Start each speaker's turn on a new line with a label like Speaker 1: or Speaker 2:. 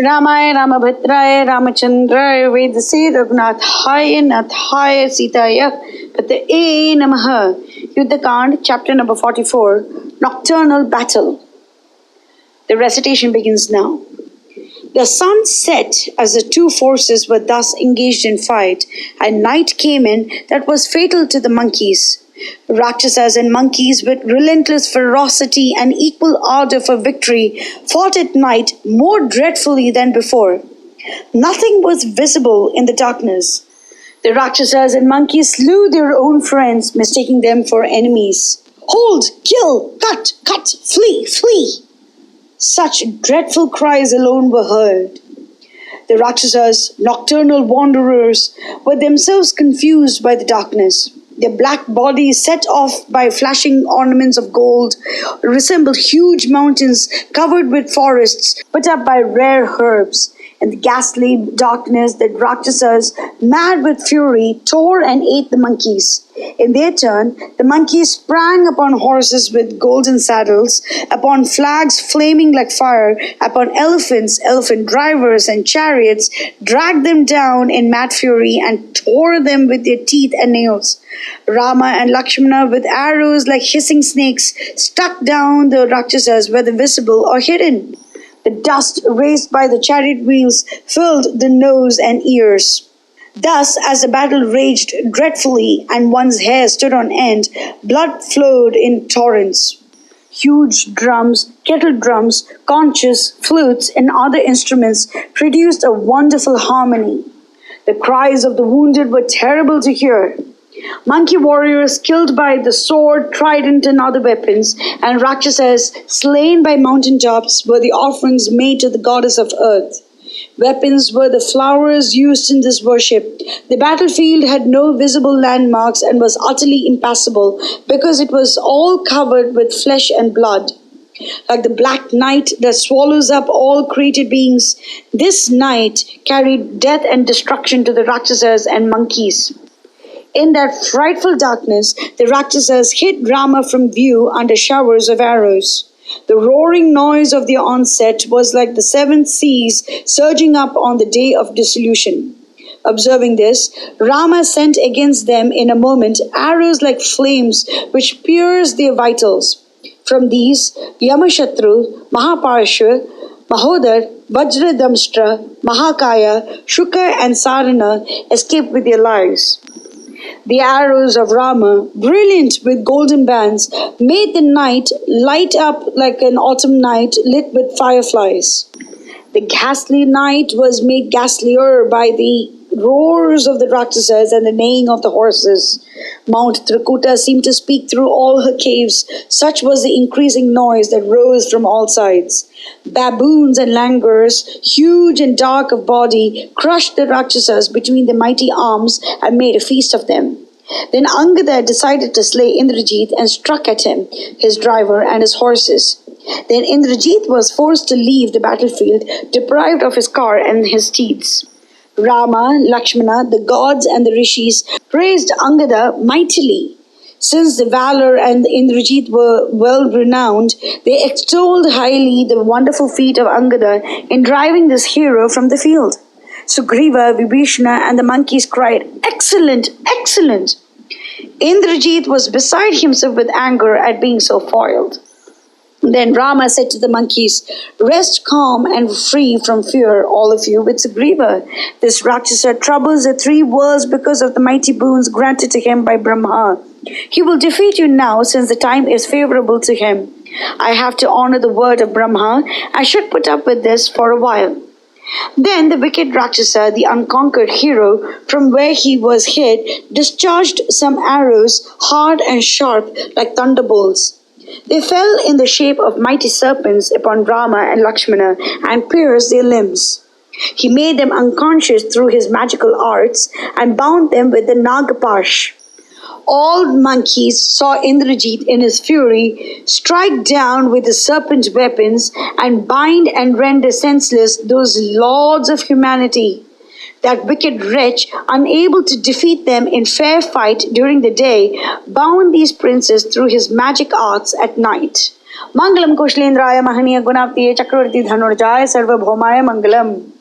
Speaker 1: रामाय रामभद्राय रामचंद्राय वेदसे रघुनाथाय नाथाय सीताय पतये नमः. Yuddha Kand, chapter number 44, Nocturnal Battle. The recitation begins now. The sun set as the two forces were thus engaged in fight, and night came in that was fatal to the monkeys. Rakshasas and monkeys, with relentless ferocity and equal ardor for victory, fought at night more dreadfully than before. Nothing was visible in the darkness. The Rakshasas and monkeys slew their own friends, mistaking them for enemies. Hold, kill, cut, cut, flee, flee! Such dreadful cries alone were heard. The Rakshasas, nocturnal wanderers, were themselves confused by the darkness. Their black bodies, set off by flashing ornaments of gold, resembled huge mountains covered with forests put up by rare herbs. In the ghastly darkness, the Rakshasas, mad with fury, tore and ate the monkeys. In their turn, the monkeys sprang upon horses with golden saddles, upon flags flaming like fire, upon elephants, elephant drivers, and chariots, dragged them down in mad fury and tore them with their teeth and nails. Rama and Lakshmana, with arrows like hissing snakes, struck down the Rakshasas, whether visible or hidden. The dust raised by the chariot wheels filled the nose and ears. Thus, as the battle raged dreadfully and one's hair stood on end, blood flowed in torrents. Huge drums, kettle drums, conches, flutes, and other instruments produced a wonderful harmony. The cries of the wounded were terrible to hear. Monkey warriors killed by the sword, trident, and other weapons, and Rakshasas slain by mountain tops were the offerings made to the goddess of earth. Weapons were the flowers used in this worship. The battlefield had no visible landmarks and was utterly impassable because it was all covered with flesh and blood. Like the black night that swallows up all created beings, this night carried death and destruction to the Rakshasas and monkeys. In that frightful darkness, the Rakshasas hid Rama from view under showers of arrows. The roaring noise of their onset was like the seven seas surging up on the day of dissolution. Observing this, Rama sent against them in a moment arrows like flames which pierced their vitals. From these, Yamashatru, Mahapārshva, Mahodar, Vajradamshtra, Mahakaya, Shuka, and Sarana escaped with their lives. The arrows of Rama, brilliant with golden bands, made the night light up like an autumn night lit with fireflies. The ghastly night was made ghastlier by the roars of the Rakshasas and the neighing of the horses. Mount Trikuta seemed to speak through all her caves, such was the increasing noise that rose from all sides. Baboons and langurs, huge and dark of body, crushed the Rakshasas between the mighty arms and made a feast of them. Then Angada decided to slay Indrajit and struck at him, his driver, and his horses. Then Indrajit was forced to leave the battlefield, deprived of his car and his steeds. Rama, Lakshmana, the gods, and the rishis praised Angada mightily. Since the valor and Indrajit were well renowned, they extolled highly the wonderful feat of Angada in driving this hero from the field. Sugriva, Vibhishana, and the monkeys cried, "Excellent! Excellent!" Indrajit was beside himself with anger at being so foiled. Then Rama said to the monkeys, "Rest calm and free from fear, all of you, with Sugriva. This Rakshasa troubles the three worlds because of the mighty boons granted to him by Brahma. He will defeat you now since the time is favorable to him. I have to honor the word of Brahma. I should put up with this for a while." Then the wicked Rakshasa, the unconquered hero, from where he was hid, discharged some arrows, hard and sharp like thunderbolts. They fell in the shape of mighty serpents upon Rama and Lakshmana and pierced their limbs. He made them unconscious through his magical arts and bound them with the Nagapasha. All monkeys saw Indrajit in his fury strike down with the serpent weapons and bind and render senseless those lords of humanity. That wicked wretch, unable to defeat them in fair fight during the day, bound these princes through his magic arts at night. Mangalam Kushlendraya Mahaniya Gunavtiye Chakravarti Dhanurjaya Sarvabhaumaya Mangalam.